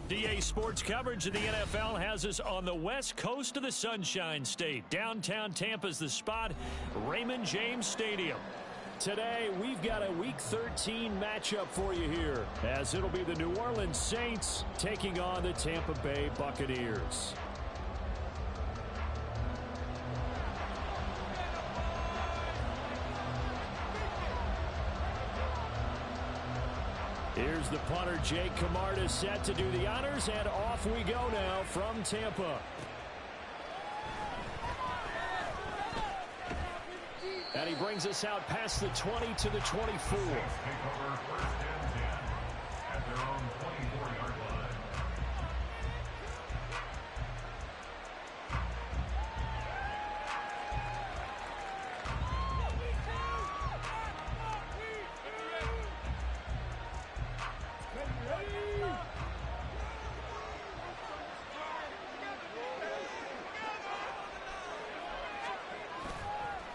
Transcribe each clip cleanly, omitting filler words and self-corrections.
DA Sports coverage of the NFL has us on the west coast of the Sunshine State. Downtown Tampa's the spot, Raymond James Stadium. Today, we've got a Week 13 matchup for you here, as it'll be the New Orleans Saints taking on the Tampa Bay Buccaneers. Here's the punter, Jake Camarda, set to do the honors, and off we go now from Tampa. And he brings us out past the 20 to the 24. Take over 1st and 10 at their own 24-yard line.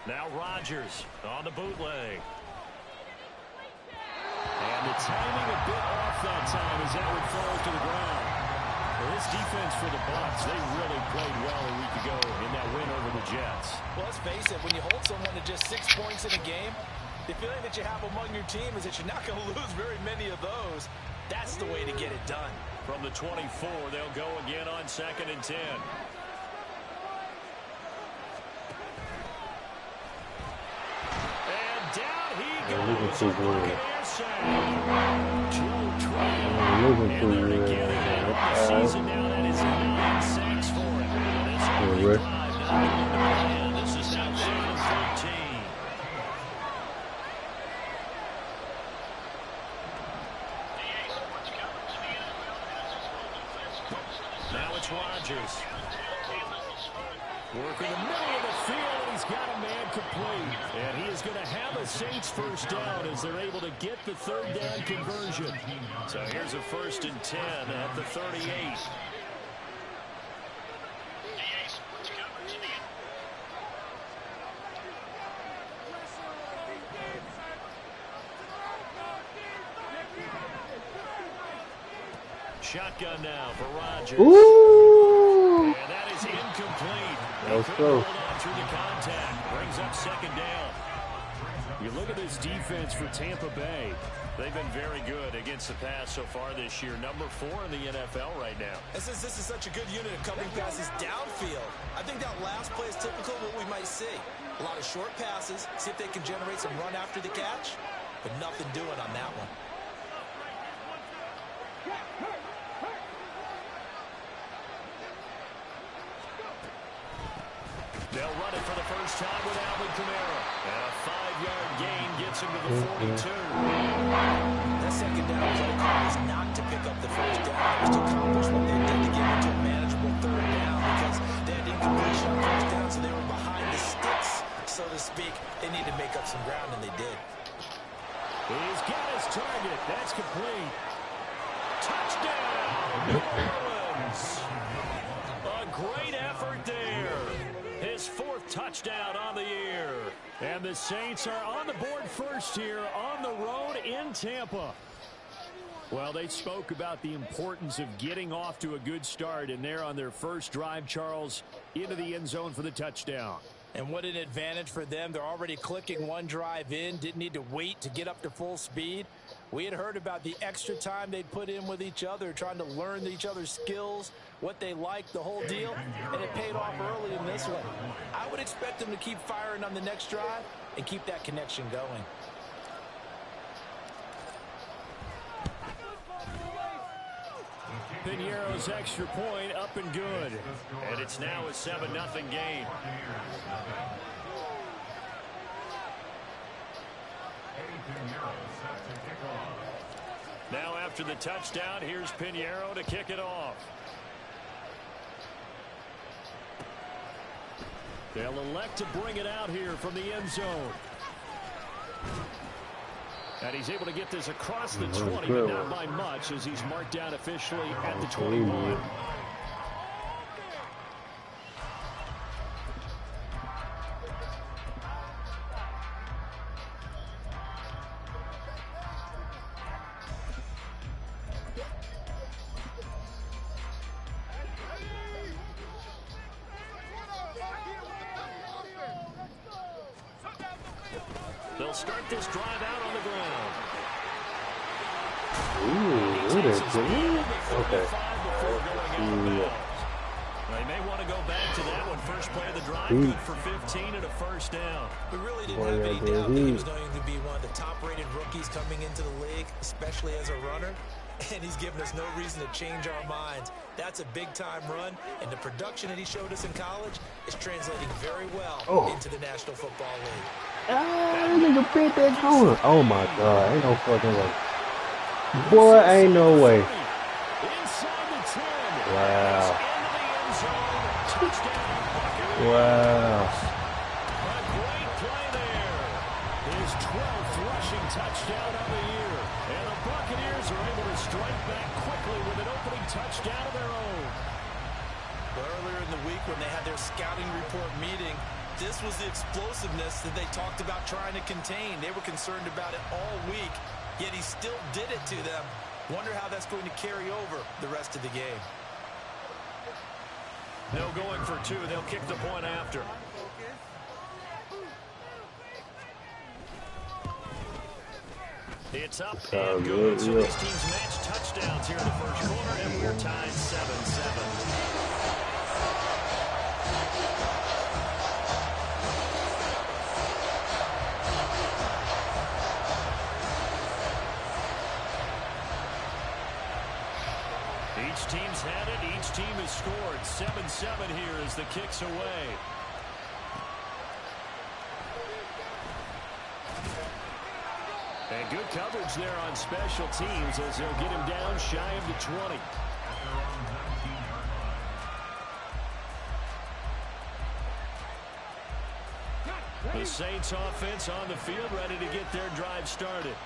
Now Rodgers on the bootleg. And the timing a bit off that time as that would fall to the ground. Well, this defense for the Bucs, they really played well a week ago in that win over the Jets. Well, let's face it, when you hold someone to just 6 points in a game, the feeling that you have among your team is that you're not going to lose very many of those. That's the way to get it done. From the 24, they'll go again on 2nd and 10. Looking for good. Season now, that is 9 sacks for him. This is now 13. Now it's Rodgers. Working the middle of the field, and he's got a man complete. And he is going to have a Saints first down as they're able to get the 3rd down conversion. So here's a 1st and 10 at the 38. Shotgun now for Rodgers. Ooh. And that is incomplete. That was close. Through the contact. Brings up 2nd down. You look at this defense for Tampa Bay. They've been very good against the pass so far this year. Number 4 in the NFL right now. And since this is such a good unit of coming passes downfield, I think that last play is typical of what we might see. A lot of short passes, see if they can generate some run after the catch, but nothing doing on that one. They'll run it for the first time with Alvin Kamara. And a 5-yard gain gets him to the 42. That 2nd down was all called is not to pick up the 1st down. It was to accomplish what they did to get into a manageable 3rd down because they had incompletion on 1st down, so they were behind the sticks, so to speak. They needed to make up some ground, and they did. He's got his target. That's complete. Touchdown, New Orleans. A great effort there. His 4th touchdown on the year. And the Saints are on the board first here on the road in Tampa. Well, they spoke about the importance of getting off to a good start, and they're on their first drive, Charles, into the end zone for the touchdown. And what an advantage for them. They're already clicking one drive in, didn't need to wait to get up to full speed. We had heard about the extra time they'd put in with each other, trying to learn each other's skills, what they liked, the whole deal, and it paid off early in this one. I would expect them to keep firing on the next drive and keep that connection going. Piñeiro's extra point up and good. And it's now a 7-0 game. Now after the touchdown, here's Piñeiro to kick it off. They'll elect to bring it out here from the end zone. And he's able to get this across the 20, but not by much, as he's marked down officially at the 21. They'll start this drive out on the ground. Ooh, it is good. Okay. They may want to go back to that one. First play of the drive, good for 15 and a first down. We really didn't have any doubt that he was going to be one of the top-rated rookies coming into the league, especially as a runner. And he's given us no reason to change our minds. That's a big-time run, and the production that he showed us in college is translating very well into the National Football League. Nigga bit that corner. Oh my God, ain't no fucking way. Boy, ain't no way. Wow. Wow. A great play there. His 12th rushing touchdown of the year. And the Buccaneers are able to strike back quickly with an opening touchdown of their own. Earlier in the week when they had their scouting report meeting, this was the explosiveness that they talked about trying to contain. They were concerned about it all week, yet he still did it to them. Wonder how that's going to carry over the rest of the game. No going for two. They'll kick the point after. It's up and good. So these teams match touchdowns here in the first quarter, and we're tied 7-7. Each team's had it. Each team has scored. 7-7 here as the kick's away. And good coverage there on special teams as they'll get him down shy of the 20. The Saints offense on the field, ready to get their drive started.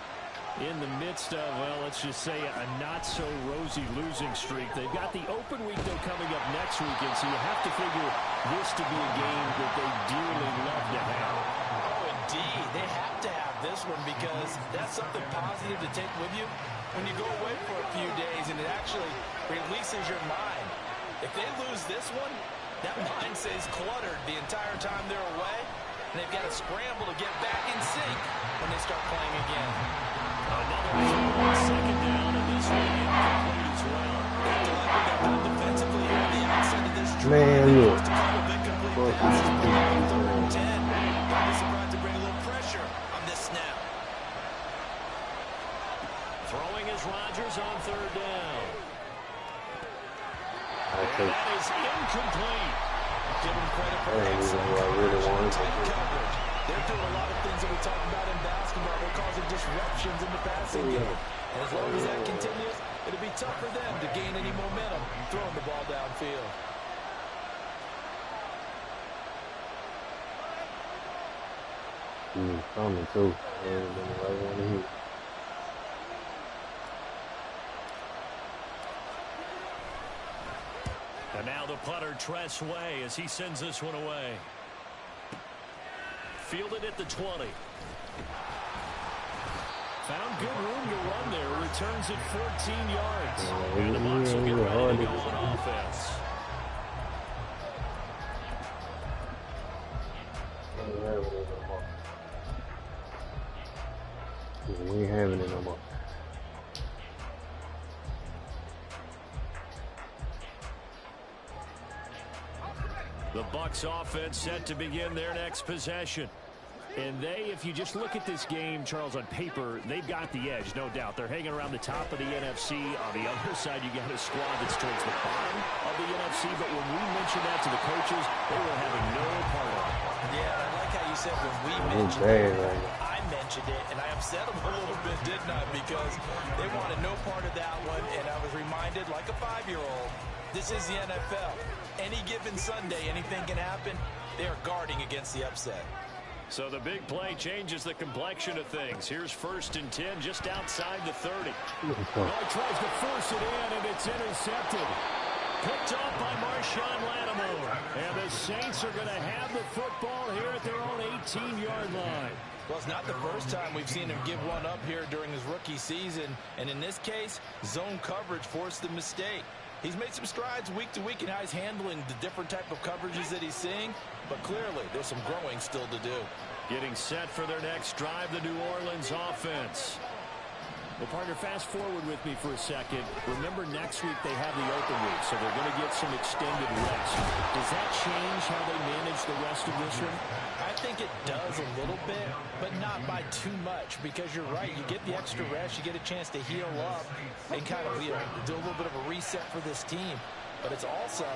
In the midst of, well, let's just say a not-so-rosy losing streak. They've got the open week, though, coming up next weekend, so you have to figure this to be a game that they dearly love to have. Oh, indeed. They have to have this one because that's something positive to take with you when you go away for a few days, and it actually releases your mind. If they lose this one, that mind stays cluttered the entire time they're away, and they've got to scramble to get back in sync when they start playing again. Another second down, and this one incomplete as well. After like we got done defensively here on the outside of this drive, Man, look. just a couple of incomplete passes on 3rd and 10. Got this about to bring a little pressure on this snap. Throwing is Rodgers on 3rd down. I think That is incomplete. Give them credit for I really wanted to do. coverage. They're doing a lot of things that we talk about in basketball. They're causing disruptions in the passing game. And as long as that continues, it'll be tough for them to gain any momentum throwing the ball downfield. Coming too. And then the right one to hit. And now the punter, Tress Way, as he sends this one away. Fielded at the 20. Found good room to run there. Returns it 14 yards. And the Bucs will get ready to go on offense. We ain't having it no more. The Bucs offense set to begin their next possession. And they, if you just look at this game, Charles, on paper, they've got the edge, no doubt. They're hanging around the top of the NFC. On the other side, you got a squad that's towards the bottom of the NFC. But when we mentioned that to the coaches, they were having no part of it. Yeah, I like how you said when we mentioned it. I mentioned it, and I upset them a little bit, didn't I? Because they wanted no part of that one, and I was reminded, like a 5-year-old, this is the NFL. Any given Sunday, anything can happen. They are guarding against the upset. So the big play changes the complexion of things. Here's 1st and 10 just outside the 30. Beautiful. He tries to force it in, and it's intercepted. Picked off by Marshawn Lattimore. And the Saints are going to have the football here at their own 18-yard line. Well, it's not the first time we've seen him give one up here during his rookie season. And in this case, zone coverage forced the mistake. He's made some strides week to week in how he's handling the different type of coverages that he's seeing. But clearly, there's some growing still to do. Getting set for their next drive, the New Orleans offense. Well, partner, fast forward with me for a second. Remember, next week they have the open week, so they're going to get some extended rest. Does that change how they manage the rest of this one? I think it does a little bit, but not by too much, because you're right. You get the extra rest. You get a chance to heal up and kind of do a little bit of a reset for this team. But it's also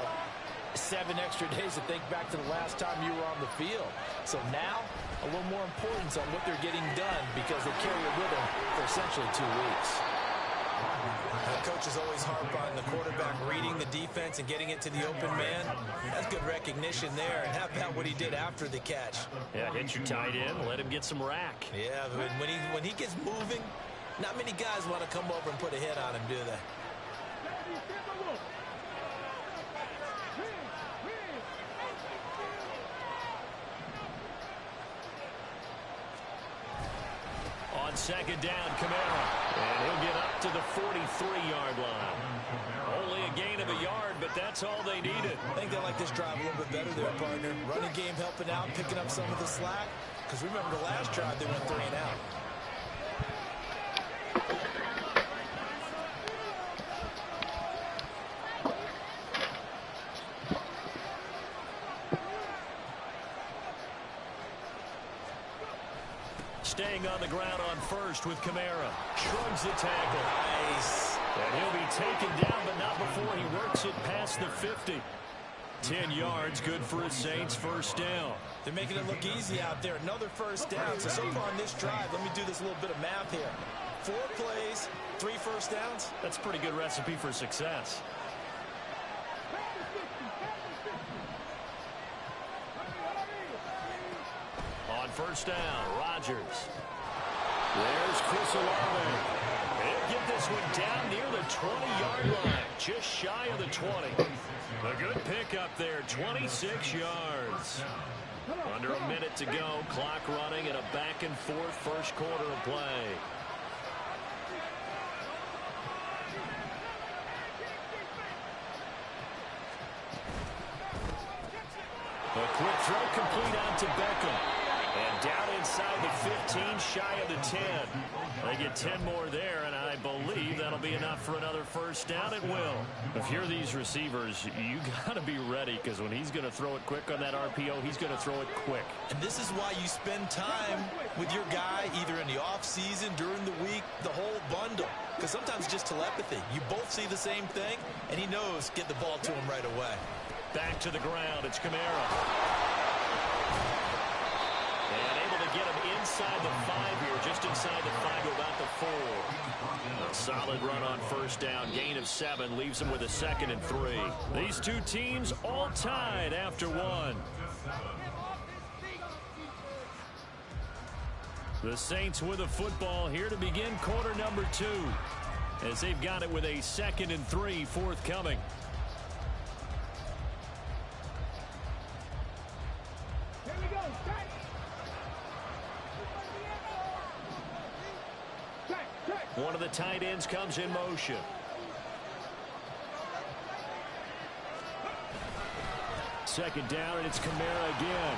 7 extra days to think back to the last time you were on the field. So now, a little more importance on what they're getting done because they carry it with them for essentially 2 weeks. The coaches always harp on the quarterback reading the defense and getting it to the open man. That's good recognition there. And how about what he did after the catch? Yeah, hit your tight end, let him get some rack. Yeah, when he gets moving, not many guys want to come over and put a hit on him, do they? On 2nd down, Kamara. And he'll get up to the 43-yard line. Only a gain of a yard, but that's all they needed. I think they like this drive a little bit better there, partner. Running game helping out, picking up some of the slack. Because remember the last drive, they went 3 and out. Staying on the ground on 1st with Kamara. Shrugs the tackle. Nice. And he'll be taken down, but not before he works it past the 50. 10 yards, good for a Saints 1st down. They're making it look easy out there. Another 1st down. So far on this drive, let me do this little bit of math here. 4 plays, 3 1st downs. That's a pretty good recipe for success. On 1st down, Rodgers. There's Chris Olave. He'll get this one down near the 20-yard line, just shy of the 20. A good pickup there, 26 yards. Under a minute to go, clock running and a back-and-forth first quarter of play. A quick throw complete out to Beckham. And down inside the 15, shy of the 10. They get 10 more there, and I believe that'll be enough for another 1st down. It will. If you're these receivers, you got to be ready, because when he's going to throw it quick on that RPO, he's going to throw it quick. And this is why you spend time with your guy, either in the offseason, during the week, the whole bundle. Because sometimes just telepathy. You both see the same thing, and he knows get the ball to him right away. Back to the ground, it's Kamara. And able to get him inside the 5 here, just inside the 5 to about the 4. A solid run on 1st down, gain of 7, leaves him with a 2nd and 3. These two teams all tied after 1. The Saints with a football here to begin quarter number 2, as they've got it with a 2nd and 3 forthcoming. One of the tight ends comes in motion. Second down, and it's Kamara again.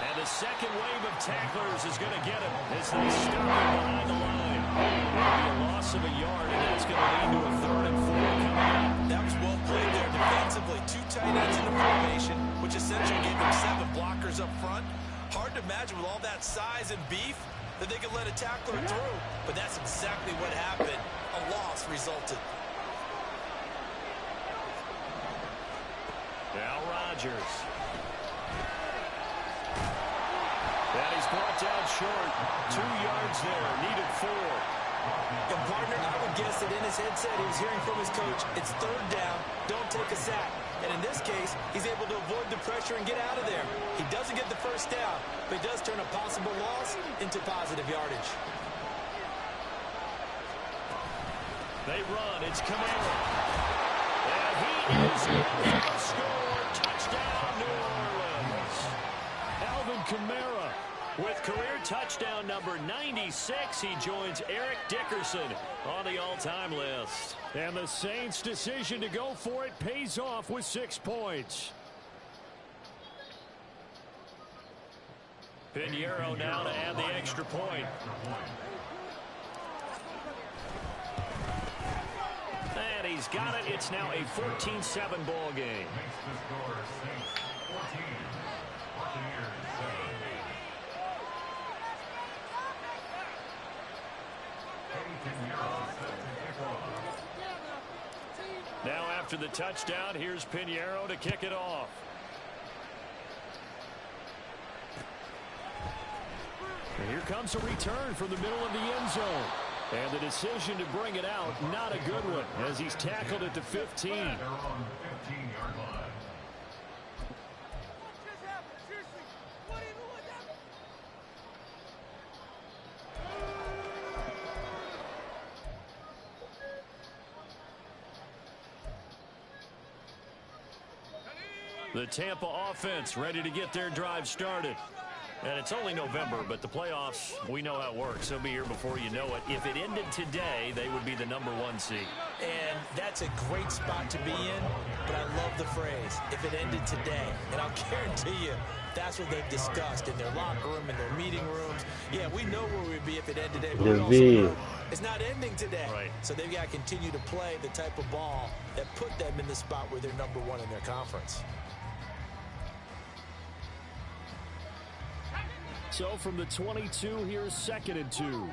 And the second wave of tacklers is going to get him as they stop him behind the line. Maybe a loss of a yard, and that's going to lead to a 3rd and 4 coming up. That was well played there defensively. 2 tight ends in the formation, which essentially gave them 7 blockers up front. Hard to imagine with all that size and beef that they could let a tackler through, but that's exactly what happened. A loss resulted. Now Rodgers. And he's brought down short. 2 yards there, needed 4. And partner, I would guess that in his headset he was hearing from his coach, it's 3rd down, don't take a sack. And in this case, he's able to avoid the pressure and get out of there. He doesn't get the first down, but he does turn a possible loss into positive yardage. They run. It's Kamara. And he is in for the score. Touchdown, New Orleans. Alvin Kamara with career touchdown number 96. He joins Eric Dickerson on the all-time list. And the Saints' decision to go for it pays off with 6 points. Pinheiro now to add the extra point. And he's got it. It's now a 14-7 ball game. Now after the touchdown, here's Pinheiro to kick it off. And here comes a return from the middle of the end zone. And the decision to bring it out, not a good one, as he's tackled at the 15. The Tampa offense ready to get their drive started. And it's only November, but the playoffs, we know how it works. They'll be here before you know it. If it ended today, they would be the #1 seed. And that's a great spot to be in, but I love the phrase, if it ended today. And I'll guarantee you, that's what they've discussed in their locker room, in their meeting rooms. Yeah, we know where we'd be if it ended today, but we also know it's not ending today. Right. So they've got to continue to play the type of ball that put them in the spot where they're #1 in their conference. So from the 22, here's 2nd and 2.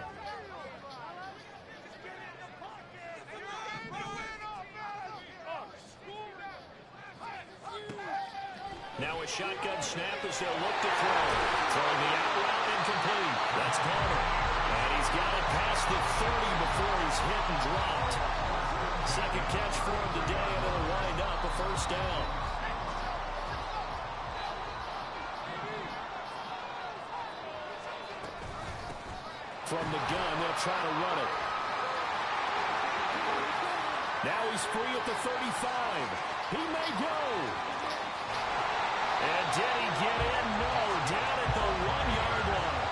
Now a shotgun snap as they'll look to throw. Throwing the out route incomplete. That's Palmer. And he's got it past the 30 before he's hit and dropped. Second catch for him today, and it'll wind up a first down. From the gun, they'll try to run it. Now he's free at the 35. He may go. And did he get in? No. Down at the 1-yard line.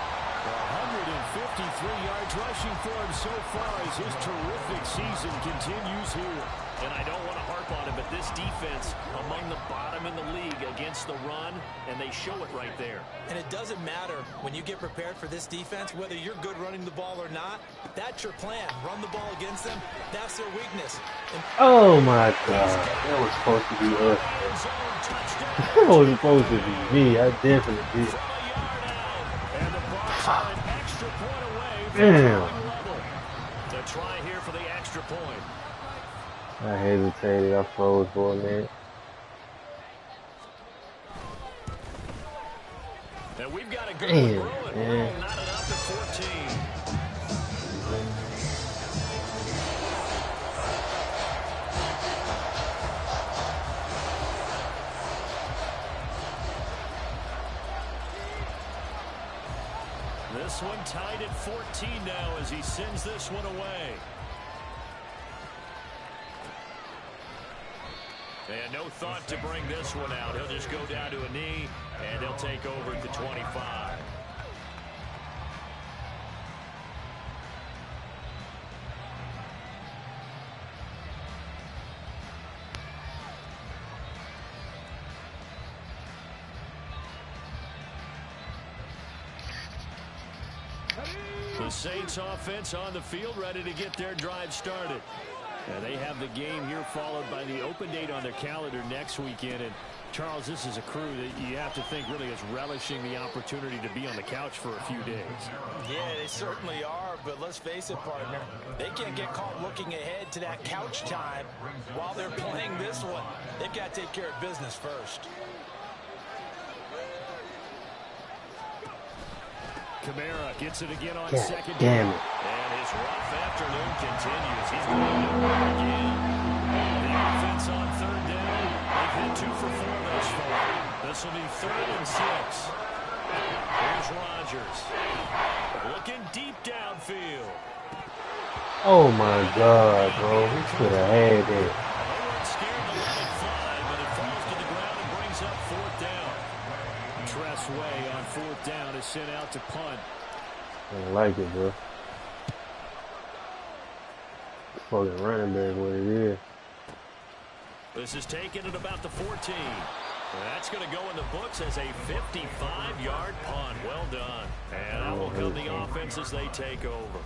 153 yards rushing for him so far as his terrific season continues here. And I don't want to harp on it, but this defense among the bottom in the league against the run, and they show it right there. And it doesn't matter when you get prepared for this defense, whether you're good running the ball or not, that's your plan. Run the ball against them, that's their weakness. And oh my God, that was supposed to be us. That was supposed to be me. I definitely did. Damn. To try here for the extra point. I hesitated. I froze for a minute. And we've got a good one growing. Not enough at 14. This one tied at 14 now as he sends this one away. And no thought to bring this one out. He'll just go down to a knee, and he'll take over at the 25. The Saints offense on the field ready to get their drive started. And they have the game here followed by the open date on their calendar next weekend. And Charles, this is a crew that you have to think really is relishing the opportunity to be on the couch for a few days. Yeah, they certainly are, but let's face it, partner. They can't get caught looking ahead to that couch time while they're playing this one. They've got to take care of business first. Kamara gets it again on God second. Damn it. And his rough afternoon continues. He's going to do it again. The offense on third down. They had 2 for 4 thus far. This will be 3rd and 6. Here's Rodgers. Looking deep downfield. Oh my God, bro. He could have had it. They weren't scared to let it fly, but it falls to the ground and brings up 4th down. Tress Way on 4th down is sent out to punt. I like it, bro. Fucking running back, what it is. This is taken at about the 14. That's going to go in the books as a 55-yard punt. Well done. And that will come the offense as they take over.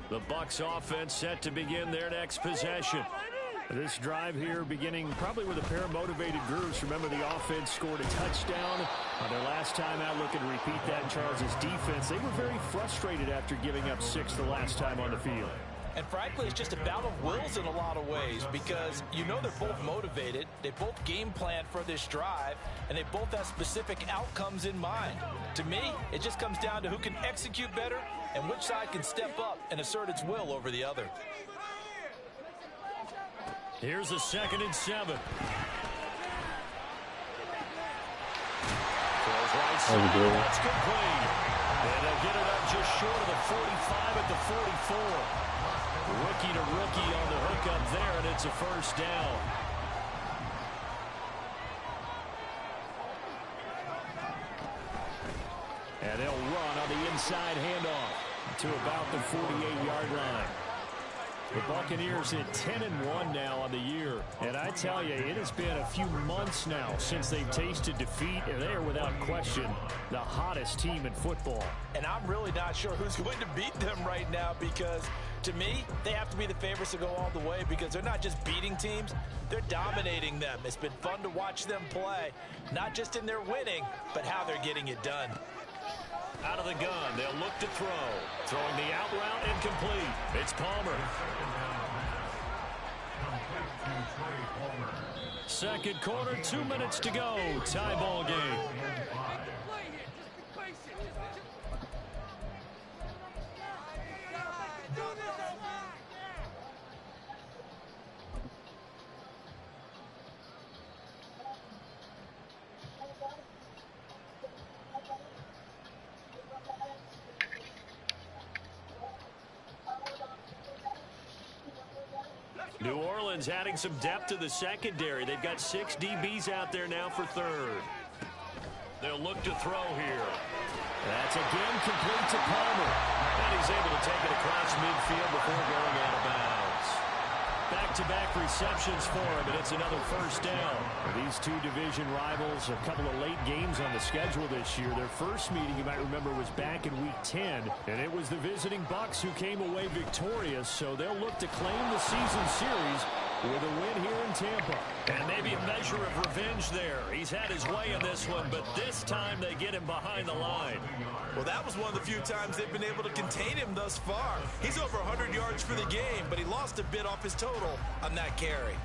The Bucs offense set to begin their next possession. This drive here beginning probably with a pair of motivated groups. Remember, the offense scored a touchdown on their last time out. Looking to repeat that in Charles' defense. They were very frustrated after giving up 6 the last time on the field. And frankly, it's just a battle of wills in a lot of ways because you know they're both motivated. They both game plan for this drive, and they both have specific outcomes in mind. To me, it just comes down to who can execute better and which side can step up and assert its will over the other. Here's a 2nd and 7. Throws right side. That's complete. And they'll get it up just short of the 45 at the 44. Rookie to rookie on the hook up there, and it's a 1st down. And they'll run on the inside handoff to about the 48-yard line. The Buccaneers at 10-1 now on the year. And I tell you, it has been a few months now since they've tasted defeat, and they are without question the hottest team in football. And I'm really not sure who's going to beat them right now because, to me, they have to be the favorites to go all the way because they're not just beating teams, they're dominating them. It's been fun to watch them play, not just in their winning, but how they're getting it done. Out of the gun, they'll look to throw. Throwing the out route incomplete. It's Palmer. Second quarter, 2 minutes to go. Tie ball game. New Orleans adding some depth to the secondary. They've got 6 DBs out there now for 3rd. They'll look to throw here. That's again complete to Palmer. And he's able to take it across midfield before going out of bounds. Back-to-back receptions for him, and it's another 1st down. These two division rivals, a couple of late games on the schedule this year. Their first meeting, you might remember, was back in Week 10, and it was the visiting Bucs who came away victorious, so they'll look to claim the season series with a win here in Tampa. And maybe a measure of revenge there. He's had his way in this one, but this time they get him behind the line. Well, that was one of the few times they've been able to contain him thus far. He's over 100 yards for the game, but he lost a bit off his total on that carry.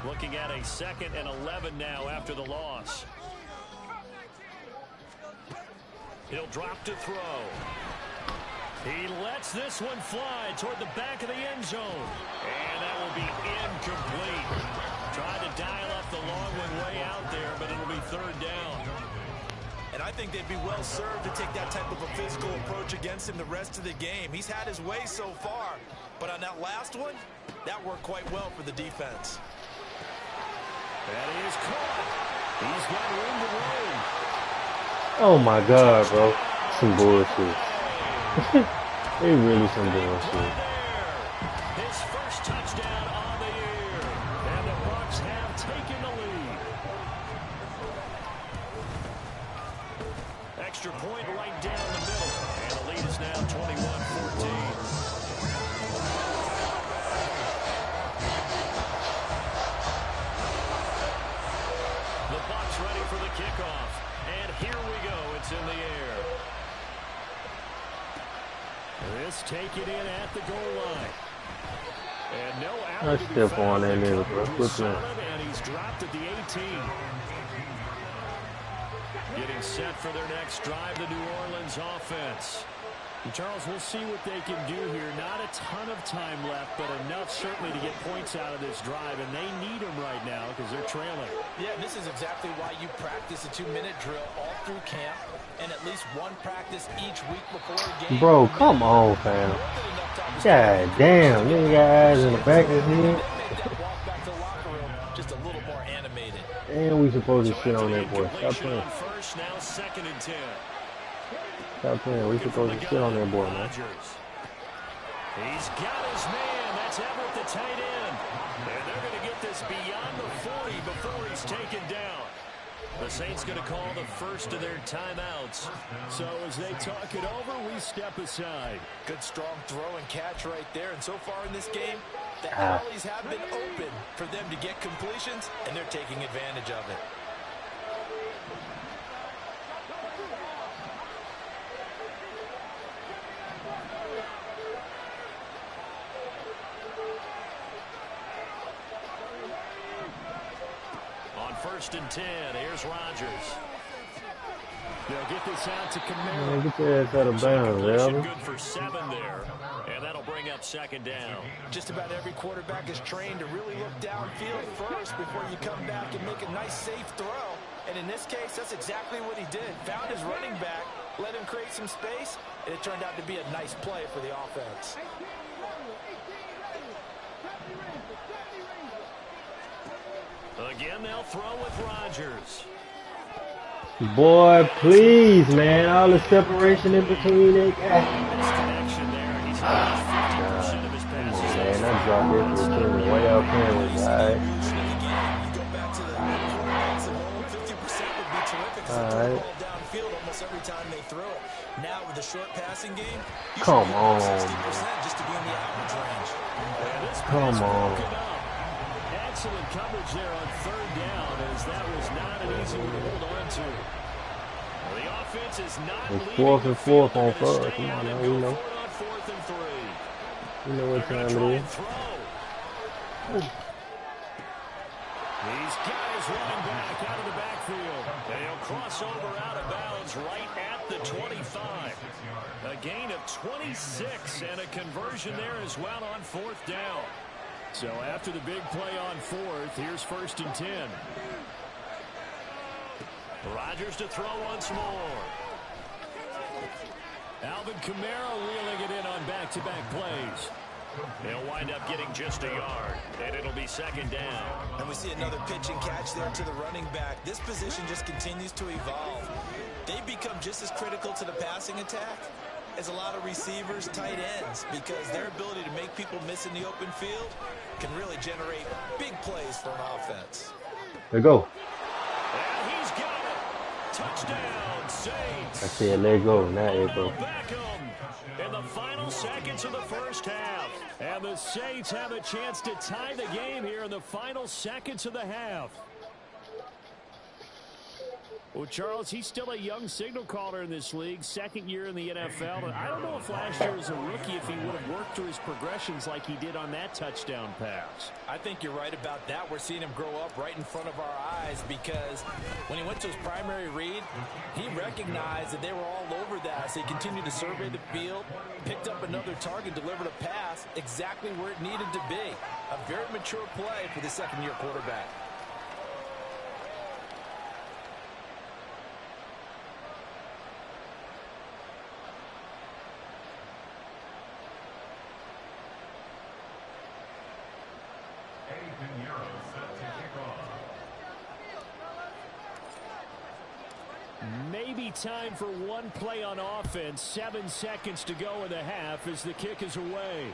Looking at a 2nd and 11 now after the loss. He'll drop to throw. He lets this one fly toward the back of the end zone. And that will be incomplete. Tried to dial up the long one way out there, but it'll be 3rd down. And I think they'd be well served to take that type of a physical approach against him the rest of the game. He's had his way so far, but on that last one, that worked quite well for the defense. That is caught. He's got room to roll. Oh my God, bro. Some bullshit. They really some bullshit. His first touchdown on the year. And the Bucs have taken the lead. Extra point right down the middle. And the lead is now 21-14. The Bucs ready for the kickoff. And here we go. It's in the air. This taken in at the goal line. And no out to be step on found. that nigga, bro. What's Solid, that? and he's dropped at the 18. Getting set for their next drive, the New Orleans offense. Charles, we'll see what they can do here. Not a ton of time left, but enough certainly to get points out of this drive, and they need them right now because they're trailing. Yeah, this is exactly why you practice a 2-minute drill all through camp and at least one practice each week before a game. Bro, come on, fam. God damn, nigga got eyes in the back of his head. Just a little more animated. And we supposed to shit on that boy. Stop playing. First, now 2nd and 10. Stop playing. We supposed to shit on that boy, man. He's got his man. That's Everett, the tight end. And they're going to get this beyond the 40 before he's taken down. The Saints going to call the first of their timeouts. So as they talk it over, we step aside. Good strong throw and catch right there. And so far in this game, the alleys have been open for them to get completions, and they're taking advantage of it. On 1st and 10, here's Rodgers. They'll get this out to Kamara. Man, get your ass out of bounds, Alvin. Good for 7 there, and that'll bring up 2nd down. Just about every quarterback is trained to really look downfield first before you come back and make a nice, safe throw. And in this case, that's exactly what he did. Found his running back, let him create some space, and it turned out to be a nice play for the offense. Again, they'll throw with Rodgers. Boy, please, man. All the separation in between that guy. Connection there. He's had 50% of his passes. Man, I dropped this return way out there with guys. You go back to the quarterbacks of old, 50% would be terrific because they throw the ball downfield almost every time they throw it. Now with the short passing game, you Come should on. 60% just to be in the average range. Come on. Excellent coverage there on 3rd down, as that was not an easy one to hold on to. The offense is not It's 4th and 4th on 3rd. Come on now, we know. On 4th and 3. You know what time it is. He's got his running back out of the backfield. And he'll cross over out of bounds right at the 25. A gain of 26 and a conversion there as well on 4th down. So after the big play on 4th, here's 1st and 10. Rodgers to throw once more. Alvin Kamara wheeling it in on back-to-back plays. They'll wind up getting just a yard, and it'll be 2nd down. And we see another pitch and catch there to the running back. This position just continues to evolve. They become just as critical to the passing attack as a lot of receivers, tight ends, because their ability to make people miss in the open field can really generate big plays for an offense. There you go. And he's got it. Touchdown, Saints. I said let go, not let go. Beckham in the final seconds of the first half. And the Saints have a chance to tie the game here in the final seconds of the half. Well, Charles, he's still a young signal caller in this league, 2nd year in the NFL. And I don't know if last year as a rookie, if he would have worked through his progressions like he did on that touchdown pass. I think you're right about that. We're seeing him grow up right in front of our eyes because when he went to his primary read, he recognized that they were all over that. So he continued to survey the field, picked up another target, delivered a pass exactly where it needed to be. A very mature play for the 2nd-year quarterback. Maybe time for one play on offense. 7 seconds to go in the half as the kick is away.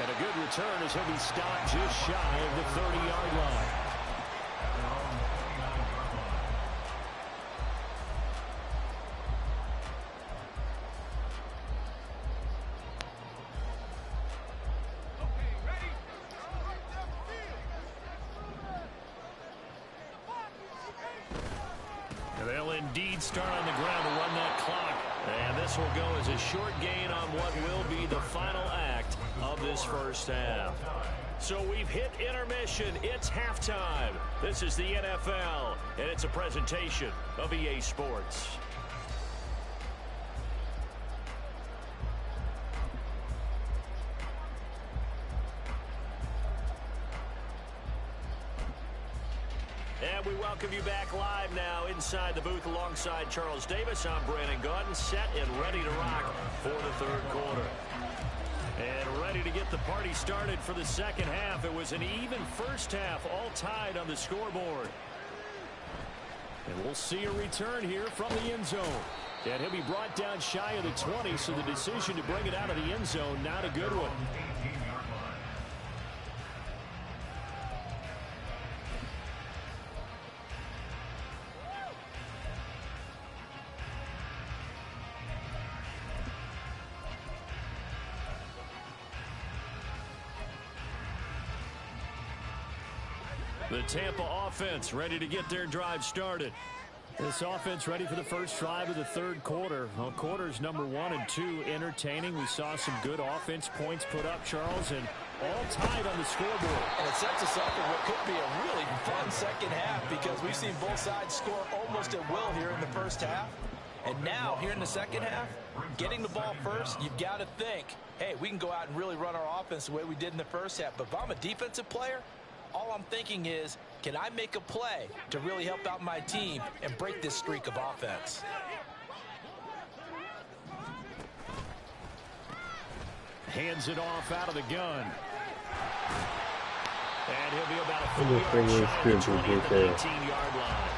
And a good return as he'll be stopped just shy of the 30-yard line. They'll indeed start on the ground to run that clock. And this will go as a short gain on what will be the final act of this first half. So we've hit intermission. It's halftime. This is the NFL, and it's a presentation of EA Sports. And we welcome you back live now inside the booth alongside Charles Davis. I'm Brandon Gaudin, set and ready to rock for the third quarter. And ready to get the party started for the second half. It was an even first half, all tied on the scoreboard. And we'll see a return here from the end zone. And he'll be brought down shy of the 20, so the decision to bring it out of the end zone, not a good one. The Tampa offense ready to get their drive started. This offense ready for the first drive of the third quarter. Well, quarters number 1 and 2 entertaining. We saw some good offense points put up, Charles, and all tied on the scoreboard. And it sets us up for what could be a really fun second half because we've seen both sides score almost at will here in the first half. And now, here in the second half, getting the ball first, you've got to think, hey, we can go out and really run our offense the way we did in the first half. But if I'm a defensive player, all I'm thinking is, can I make a play to really help out my team and break this streak of offense? Hands it off out of the gun. And he'll be about a 19-yard line.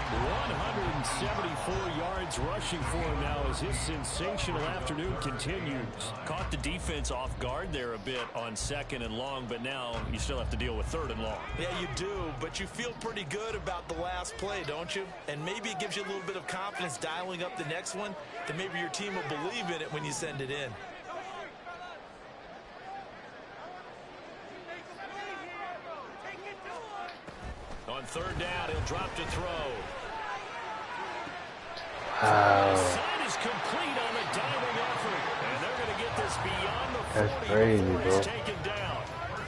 174 yards rushing for him now as his sensational afternoon continues. Caught the defense off guard there a bit on second and long, but now you still have to deal with third and long. Yeah, you do, but you feel pretty good about the last play, don't you? And maybe it gives you a little bit of confidence dialing up the next one that maybe your team will believe in it when you send it in. On third down, he'll drop to throw. Wow. Side is complete on the diving effort, and they're going to get this beyond the 40. That's crazy, bro. Taken down.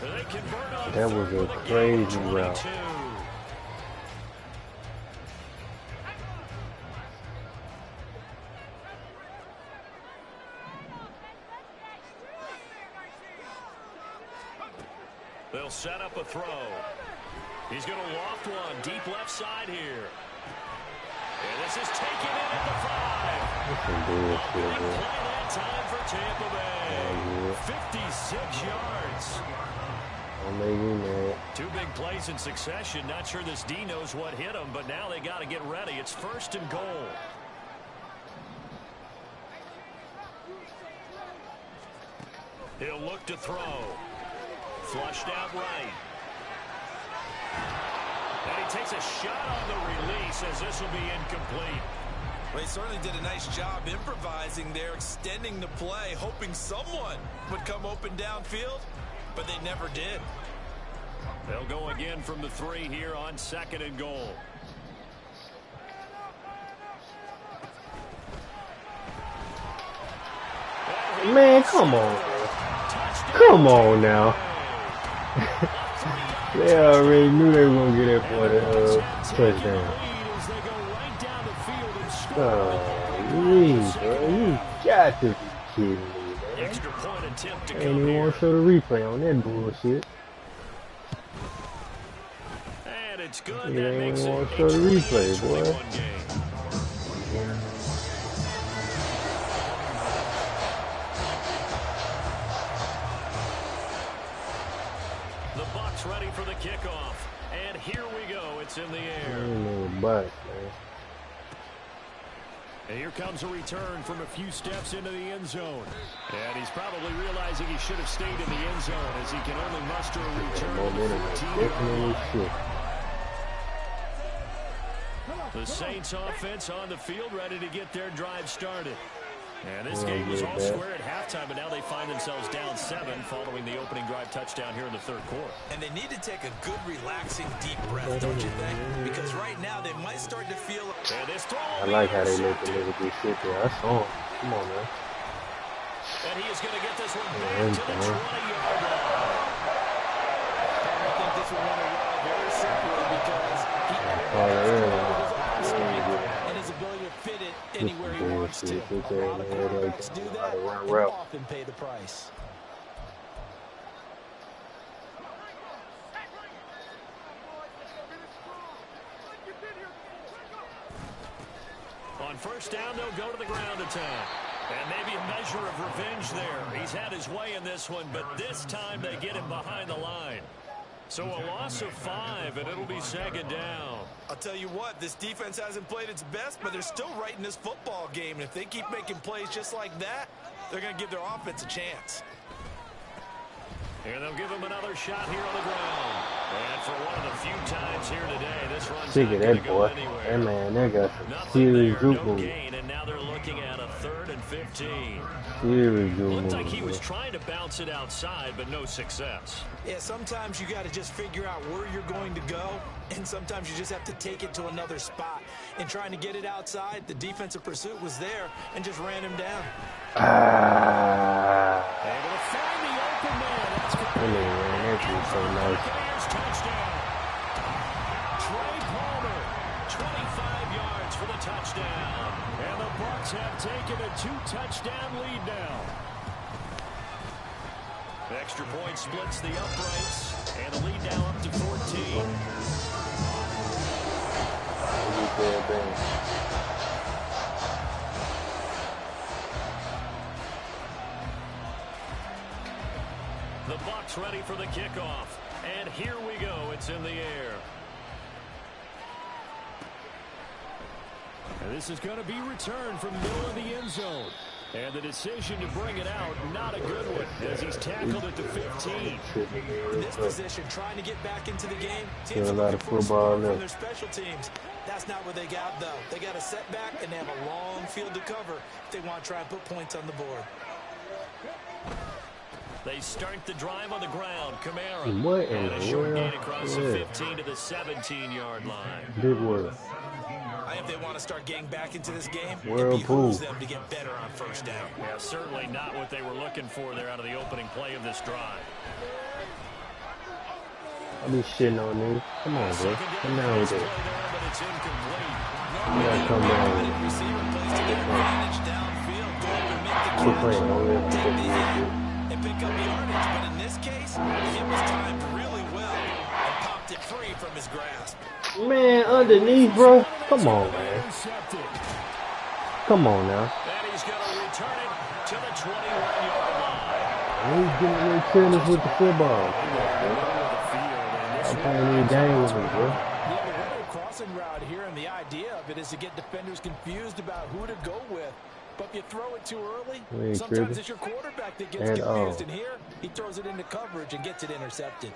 They convert on That was a crazy route. They'll set up a throw. He's going to loft one deep left side here. And this is taken in at the 5. That's some bullshit, bro. Play that time for Tampa Bay. 56 yards. Don't make me mad. 2 big plays in succession. Not sure this D knows what hit him, but now they got to get ready. It's first and goal. He'll look to throw. Flushed out right. And he takes a shot on the release as this will be incomplete. Well, he certainly did a nice job improvising there, extending the play, hoping someone would come open downfield, but they never did. They'll go again from the 3 here on second and goal. Man, come on. Come on now. They already knew they were going to get that boy the touchdown. Oh, bro. You got to be kidding me, man. Extra point attempt to I ain't even want to show the replay on that bullshit. And it's good. You That ain't makes even it want to show the replay, boy. 21 game. The Bucs ready for the kickoff. And here we go. It's in the air. Man. And here comes a return from a few steps into the end zone. And he's probably realizing he should have stayed in the end zone as he can only muster a return of 14. The Saints offense on the field ready to get their drive started. And this game was all square at halftime, but now they find themselves down 7 following the opening drive touchdown here in the third quarter. And they need to take a good, relaxing, deep breath, don't you think? Because right now they might start to feel... I like how they let the nigga be sit there. I saw him. Come on, man. And he is going to get this one back to the 20-yard line. I think this one went away very simply because he his strength and his ability to fit it anywhere he wants to. A lot of quarterbacks do that and often pay the price. On first down, they'll go to the ground attack. And maybe a measure of revenge there. He's had his way in this one, but this time they get him behind the line. So a loss of 5, and it'll be second down. I'll tell you what, this defense hasn't played its best, but they're still right in this football game. And if they keep making plays just like that, they're going to give their offense a chance. And they'll give him another shot here on the ground. And for one of the few times here today, this run's Sick not of going that to go boy. anywhere. That man, they got some Nothing serious there, juke no moves. gain, and now they're looking at a 3rd and 15. Serious juke Looked moves. like he was trying to bounce it outside, but no success. Yeah, sometimes you got to just figure out where you're going to go, and sometimes you just have to take it to another spot. And trying to get it outside, the defensive pursuit was there and just ran him down. Able to find the open man. That's good. That's so nice. Buccaneers touchdown. Trey Palmer, 25 yards for the touchdown. And the Bucs have taken a 2-touchdown lead now. Extra point splits the uprights, and the lead now up to 14. The Bucs ready for the kickoff. And here we go. It's in the air. And this is going to be returned from the middle of the end zone. And the decision to bring it out, not a good one, as he's tackled at the 15. In this position, trying to get back into the game, teams a are lot looking of for football support there. from their special teams. That's not what they got, though. They got a setback, and they have a long field to cover if they want to try and put points on the board. They start the drive on the ground. Kamara. What in and a the short world? gain across the 15 to the 17-yard line. Big word. I think they want to start getting back into this game. It Whirlpool. behooves them to get better on first down. Yeah, certainly not what they were looking for there out of the opening play of this drive. I be shitting on niggas. Come on, bro. Come down with it. But it's incomplete. You gotta come down with it. Receiver plays to their advantage downfield. Go up and make the Quit catch. playing on it. Take the hit and pick up the yardage. But in this case, it was timed really well and popped it free from his grasp. Man, underneath, bro. Come on, man. Come on now. And he's going to return it to the 21-yard line. He's getting real careless with the football. I'm playing these games with me, bro. Yeah, the window crossing route here, and the idea of it is to get defenders confused about who to go with. But if you throw it too early, We ain't sometimes tripping. it's your quarterback that gets And, confused. And here, he throws it into coverage and gets it intercepted.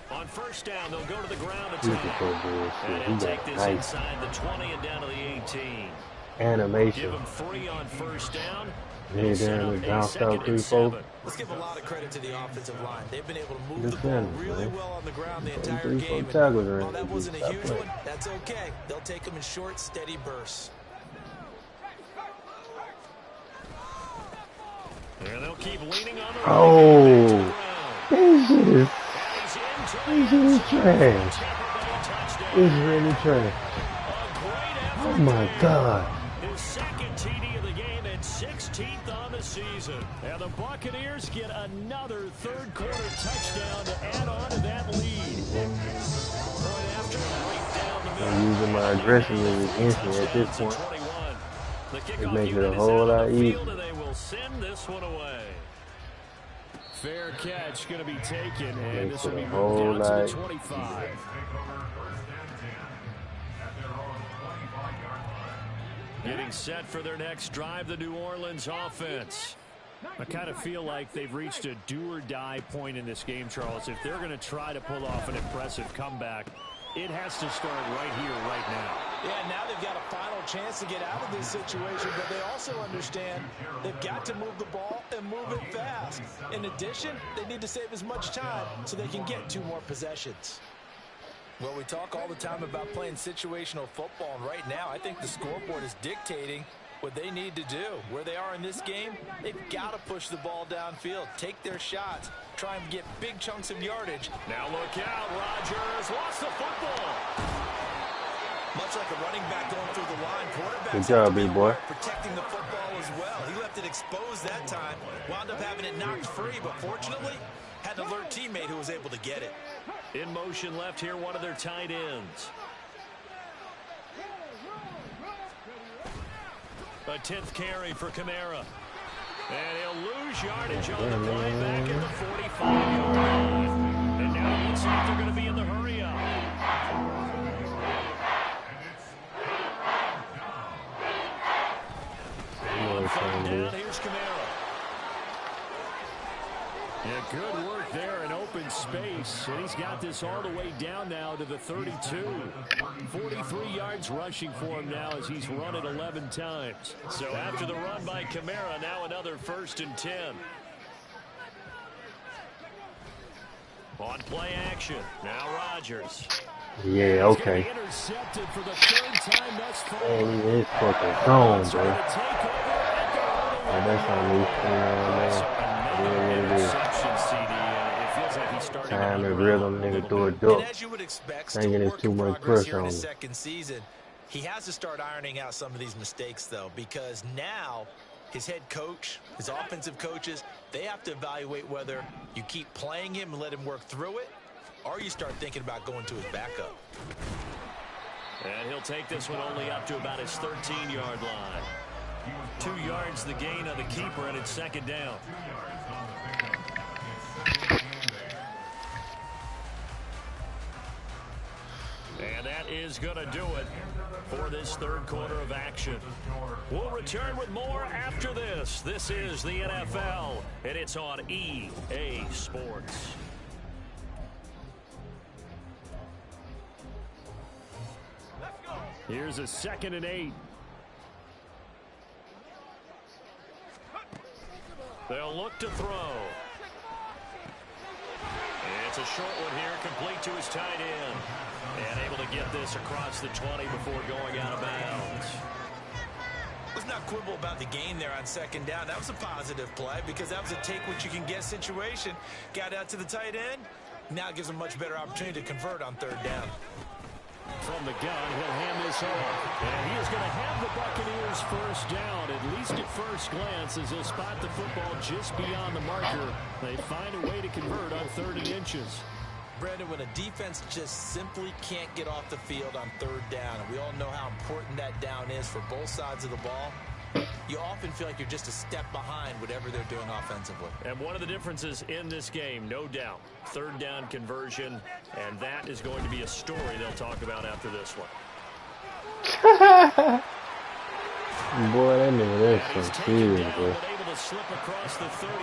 On first down, they'll go to the ground He's a attack. good And bullshit. He he'll take got this nice inside the 20 and down to the 18. Give animation. him 3 on first down. Yeah, Set down up the a bounce second out and 3-4. 7. Let's give a lot of credit to the offensive line. They've been able to move Good the ball defenders, really man. well on the ground the Those entire 3-4 game. tackles are While in that there. wasn't a Stop huge playing. one, that's okay. They'll take them in short, steady bursts. And they'll keep leaning on the Oh. This shit is, He's this shit is trash. touchdown. It's really trash. A great effort. Oh my God. His second TD of the game and 16th on the season. And the Buccaneers get another third-quarter touchdown to add on to that lead. Point after, right down the middle. I'm using my aggressiveness against me at this point. 21. The It kickoff makes it unit a is whole out on lot the easier. field, and they will send this one away. Fair catch going to be taken, and Makes this will it be a moved whole down to the lot 25. Getting set for their next drive, the New Orleans offense. I kind of feel like they've reached a do-or-die point in this game, Charles. If they're going to try to pull off an impressive comeback, it has to start right here, right now. Yeah, now they've got a final chance to get out of this situation, but they also understand they've got to move the ball and move it fast. In addition, they need to save as much time so they can get 2 more possessions. Well, we talk all the time about playing situational football, and right now I think the scoreboard is dictating what they need to do. Where they are in this game, they've got to push the ball downfield, take their shots, try and get big chunks of yardage. Now look out, Rodgers lost the football. Much like a running back going through the line, quarterbacks good job, big boy. protecting the football as well. He left it exposed that time, wound up having it knocked free, but fortunately, had an alert teammate who was able to get it. In motion left here, one of their tight ends. A 10th carry for Kamara. And he'll lose yardage on the play back at the 45-yard line. And now it looks like they're going to be in the hurry-up. Down, here's Kamara. Yeah, good work there in open space. And he's got this all the way down now to the 32. 43 yards rushing for him now as he's run it 11 times. So after the run by Kamara, now another 1st and 10. On play action. Now Rodgers. Yeah, okay. Intercepted for the 3rd time thus far. Man, it's fucking gone, bro. Oh, that's on me. Time and rhythm, nigga, through a duck. As you would expect, Thinking it's too much pressure on him. Second season, he has to start ironing out some of these mistakes, though, because now his head coach, his offensive coaches, they have to evaluate whether you keep playing him and let him work through it, or you start thinking about going to his backup. And he'll take this one only up to about his 13-yard line. 2 yards the gain on the keeper, and it's 2nd down. And that is going to do it for this 3rd quarter of action. We'll return with more after this. This is the NFL, and it's on EA Sports. Here's a 2nd and 8. They'll look to throw. It's a short one here, complete to his tight end. And able to get this across the 20 before going out of bounds. Let's not quibble about the gain there on 2nd down. That was a positive play because that was a take-what-you-can-get situation. Got out to the tight end. Now gives him a much better opportunity to convert on 3rd down. From the gun, he'll hand this off. And he is going to have the Buccaneers 1st down, at least at first glance, as they'll spot the football just beyond the marker. They find a way to convert on 30 inches. Brandon, when a defense just simply can't get off the field on 3rd down, and we all know how important that down is for both sides of the ball, you often feel like you're just a step behind whatever they're doing offensively. And one of the differences in this game, no doubt, 3rd down conversion, and that is going to be a story they'll talk about after this one. Boy, that nigga, that's some serious, bro.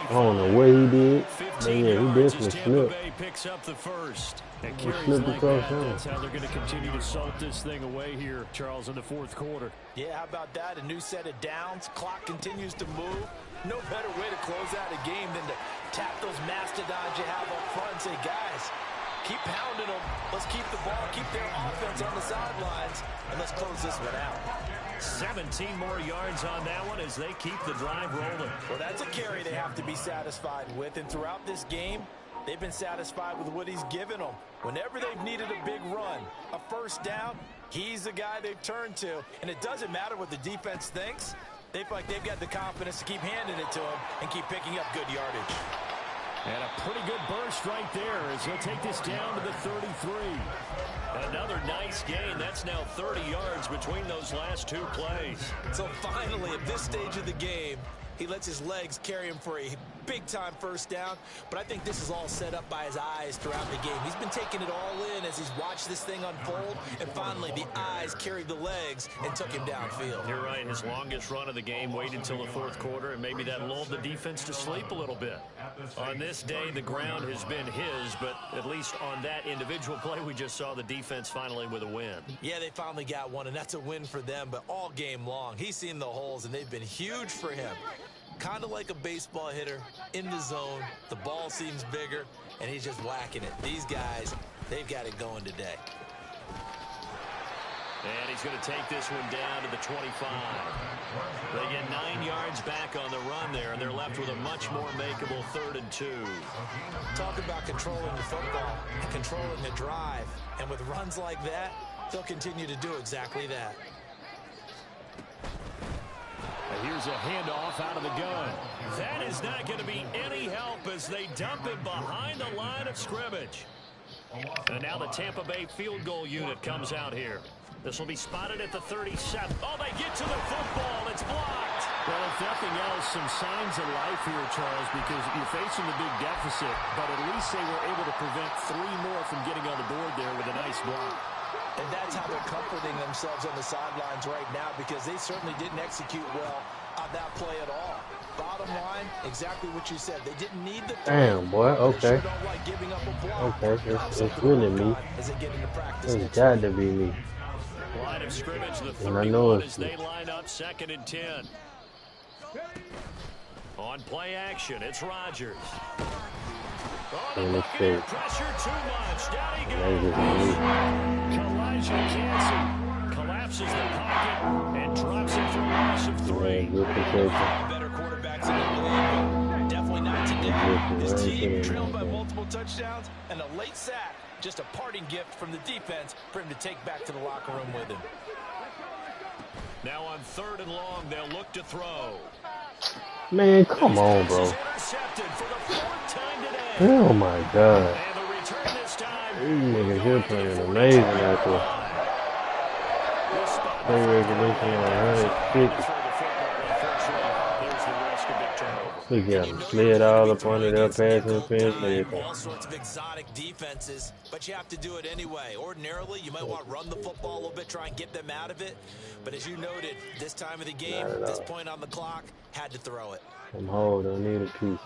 I don't know what he did, but yeah, he definitely slipped. Picks up the 1st. And He slipped across him. That's how they're going to continue to salt this thing away here, Charles, in the 4th quarter. Yeah, how about that? A new set of downs. Clock continues to move. No better way to close out a game than to tap those mastodons you have up front and say, guys, keep pounding them. Let's keep the ball, keep their offense on the sidelines, and let's close this one out. 17 more yards on that one as they keep the drive rolling. Well, that's a carry they have to be satisfied with, and throughout this game, they've been satisfied with what he's given them. Whenever they've needed a big run, a 1st down, he's the guy they've turned to. And it doesn't matter what the defense thinks. They feel like they've got the confidence to keep handing it to him and keep picking up good yardage. And a pretty good burst right there as he'll take this down to the 33. Another nice gain. That's now 30 yards between those last 2 plays. So finally, at this stage of the game, he lets his legs carry him for a big-time 1st down. But I think this is all set up by his eyes throughout the game. He's been taking it all in as he's watched this thing unfold. And finally, the eyes carried the legs and took him downfield. You're right. His longest run of the game waited until the 4th quarter, and maybe that lulled the defense to sleep a little bit. On this day, the ground has been his, but at least on that individual play, we just saw the defense finally with a win. Yeah, they finally got one, and that's a win for them. But all game long, he's seen the holes, and they've been huge for him. Kind of like a baseball hitter in the zone. The ball seems bigger, and he's just whacking it. These guys, they've got it going today. And he's going to take this one down to the 25. They get 9 yards back on the run there, and they're left with a much more makeable 3rd and 2. Talk about controlling the football and controlling the drive. And with runs like that, they'll continue to do exactly that. And here's a handoff out of the gun. That is not going to be any help as they dump it behind the line of scrimmage. And now the Tampa Bay field goal unit comes out here. This will be spotted at the 37. Oh, they get to the football. It's blocked. Well, if nothing else, some signs of life here, Charles, because you're facing the big deficit, but at least they were able to prevent 3 more from getting on the board there with a nice block. And that's how they're comforting themselves on the sidelines right now, because they certainly didn't execute well on that play at all. Bottom line, exactly what you said. They didn't need the Damn, boy. Okay. Sure don't like giving up a block. Okay, it's really me. It's got to be me. Line of scrimmage, the And I know 31 it's as they line up 2nd and 10. On play action, it's Rodgers. And it's safe. Pressure too much. Down he That's goes. just me. Kalijah Kancey collapses the pocket and drops it for a loss of 3. Yeah, good protection. Better quarterbacks in the league, but definitely not today. His team trailed by multiple touchdowns and a late sack. Just a parting gift from the defense for him to take back to the locker room with him. Now on 3rd and long, they'll look to throw. Man, come on, bro. Intercepted for the 4th time today. Oh, my God. And the return this time. These niggas here playing amazing out there. Play regulation on 150. Look at him. Slid all up under their passing fence. Everything. All sorts of exotic defenses, but you have to do it anyway. Ordinarily, you might want to run the football a little bit, try and get them out of it. But as you noted, this time of the game, this point on the clock, had to throw it. I'm hold. I need a piece.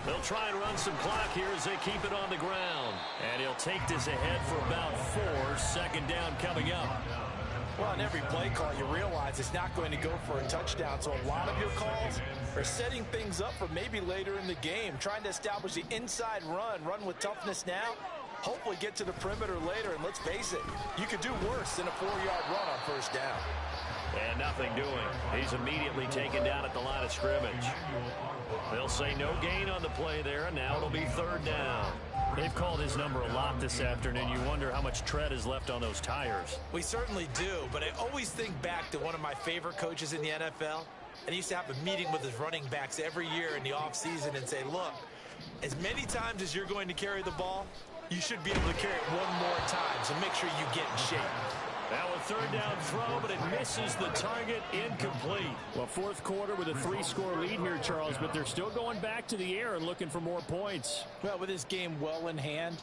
They'll try and run some clock here as they keep it on the ground. And he'll take this ahead for about 4. 2nd down coming up. Well, on every play call, you realize it's not going to go for a touchdown. So a lot of your calls are setting things up for maybe later in the game, trying to establish the inside run with toughness now, hopefully get to the perimeter later. And let's face it, you could do worse than a 4-yard run on 1st down. And nothing doing. He's immediately taken down at the line of scrimmage. They'll say no gain on the play there, and now it'll be 3rd down. They've called his number a lot this afternoon. You wonder how much tread is left on those tires. We certainly do, but I always think back to one of my favorite coaches in the NFL. And he used to have a meeting with his running backs every year in the offseason and say, look, as many times as you're going to carry the ball, you should be able to carry it one more time, so make sure you get in shape. Now a 3rd down throw, but it misses the target, incomplete. Well, 4th quarter with a 3-score lead here, Charles, but they're still going back to the air and looking for more points. Well, with this game well in hand,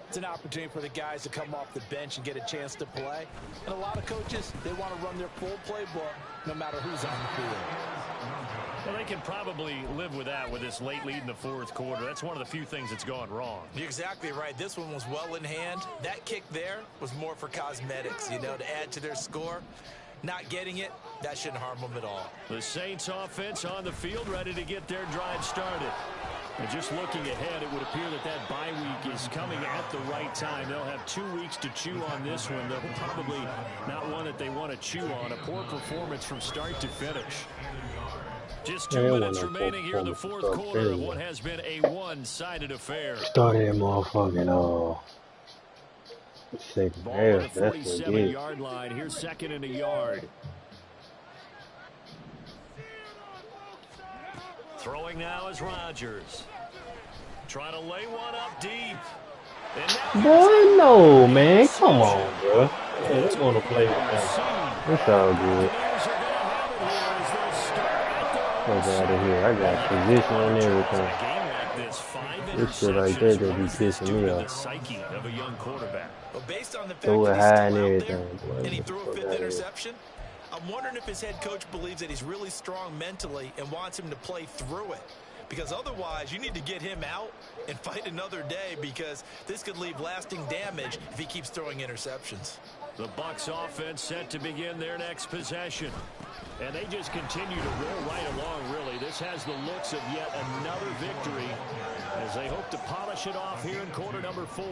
it's an opportunity for the guys to come off the bench and get a chance to play. And a lot of coaches, they want to run their full playbook no matter who's on the field. Well, they can probably live with that with this late lead in the 4th quarter. That's one of the few things that's gone wrong. You're exactly right. This one was well in hand. That kick there was more for cosmetics, you know, to add to their score. Not getting it, that shouldn't harm them at all. The Saints offense on the field, ready to get their drive started. And just looking ahead, it would appear that bye week is coming at the right time. They'll have 2 weeks to chew on this one. They'll probably not one that they want to chew on. A poor performance from start to finish. Just 2 minutes remaining here in the 4th quarter of what has been a one-sided affair. Start that motherfucking second Ball half. at the That's what it 47-yard line. Here's 2nd and a yard. Throwing now is Rodgers. Trying to lay one up deep. Boy, no, man. Come on, bro. Yeah, they want to play with that. It's all good. Fuck out of here. I got position and everything. This shit right there that be pissing me off. Well, based on the fact Throw it that high and he's everything. there, and he threw a 5th interception, I'm wondering if his head coach believes that he's really strong mentally and wants him to play through it. Because otherwise, you need to get him out and fight another day, because this could leave lasting damage if he keeps throwing interceptions. The Bucs offense set to begin their next possession. And they just continue to roll right along, really. This has the looks of yet another victory as they hope to polish it off here in quarter number 4.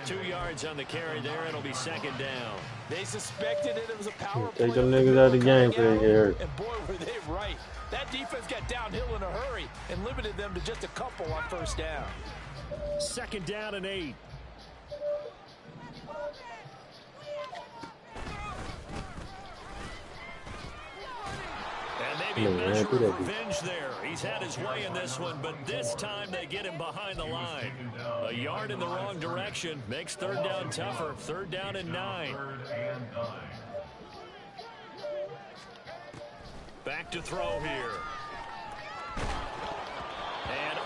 2 yards on the carry there. It'll be second down. They suspected it was a power play. Take them niggas out of the game for they get hurt. And boy, were they right. That defense got downhill in a hurry and limited them to just a couple on first down. Second down and 8. And maybe a measure of revenge there. He's had his way in this one, but this time they get him behind the line. A yard in the wrong direction makes third down tougher. Third down and 9. Back to throw here. And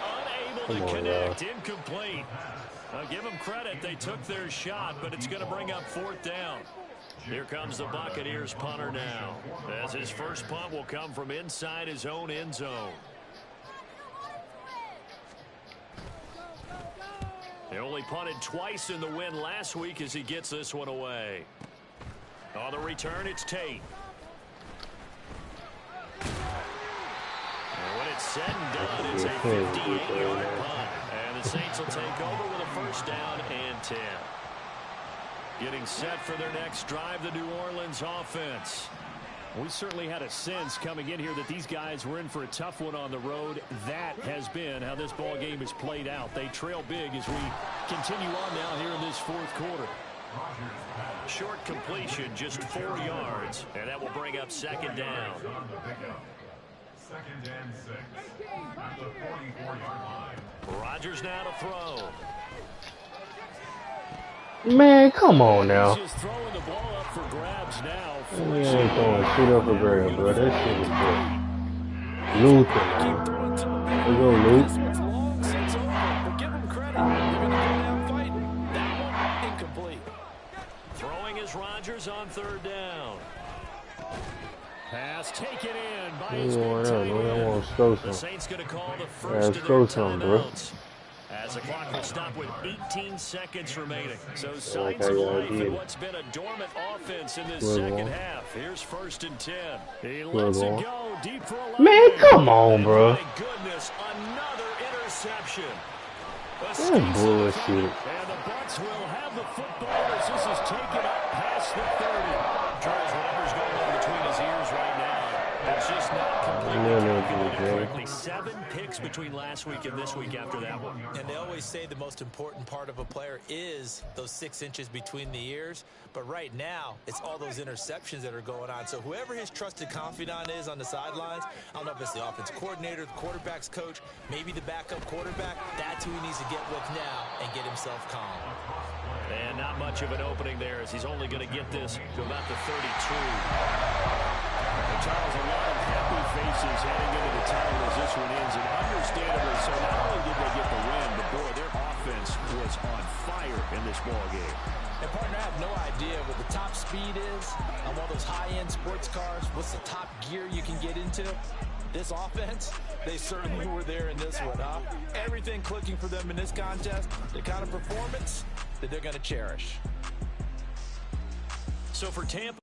unable to connect. Incomplete. I'll give them credit. They took their shot, but it's going to bring up fourth down. Here comes the Buccaneers punter now, as his first punt will come from inside his own end zone. They only punted twice in the win last week as he gets this one away. On the return, it's Tate. And when it's said and done, it's a 58-yard punt. And the Saints will take over with a first down and 10. Getting set for their next drive, the New Orleans offense. We certainly had a sense coming in here that these guys were in for a tough one on the road. That has been how this ball game has played out. They trail big as we continue on now here in this fourth quarter. Short completion, just 4 yards, and that will bring up second down. Second and 6 at the 44-yard line. Rodgers now to throw. Man, come on now. He's just throwing the ball up for grabs now. We ain't throwing shit up for grabs, bro. That shit is good. Luther, man. We go, Luke. Long since over, but give them credit. They're going to go down fighting. That one incomplete. Throwing is Rodgers on third down. Pass taken in by his big tight end. The Saints going to call the first of their timeouts. As the clock will stop with 18 seconds remaining. So signs of life in what's been a dormant offense in this second half. Here's first and 10. He lets it go deep for 11. Man, come on, bro. My goodness, another interception. That's bullshit. And the Bucs will have the football as this is taken up past the 30. Charles, whatever's going on between his ears right now, it's just not completely calculated correctly. 7 picks between last week and this week after that one. And they always say the most important part of a player is those 6 inches between the ears. But right now, it's all those interceptions that are going on. So whoever his trusted confidant is on the sidelines, I don't know if it's the offense coordinator, the quarterback's coach, maybe the backup quarterback, that's who he needs to get with now and get himself calm. And not much of an opening there as he's only going to get this to about the 32. And Charles, a lot of happy faces heading into the time as this one ends. And understandably so, not only did they get the win, but boy, their offense was on fire in this ball game. And partner, I have no idea what the top speed is on one of those high-end sports cars. What's the top gear you can get into? This offense, they certainly were there in this one, huh? Everything clicking for them in this contest, the kind of performance that they're going to cherish. So for Tampa.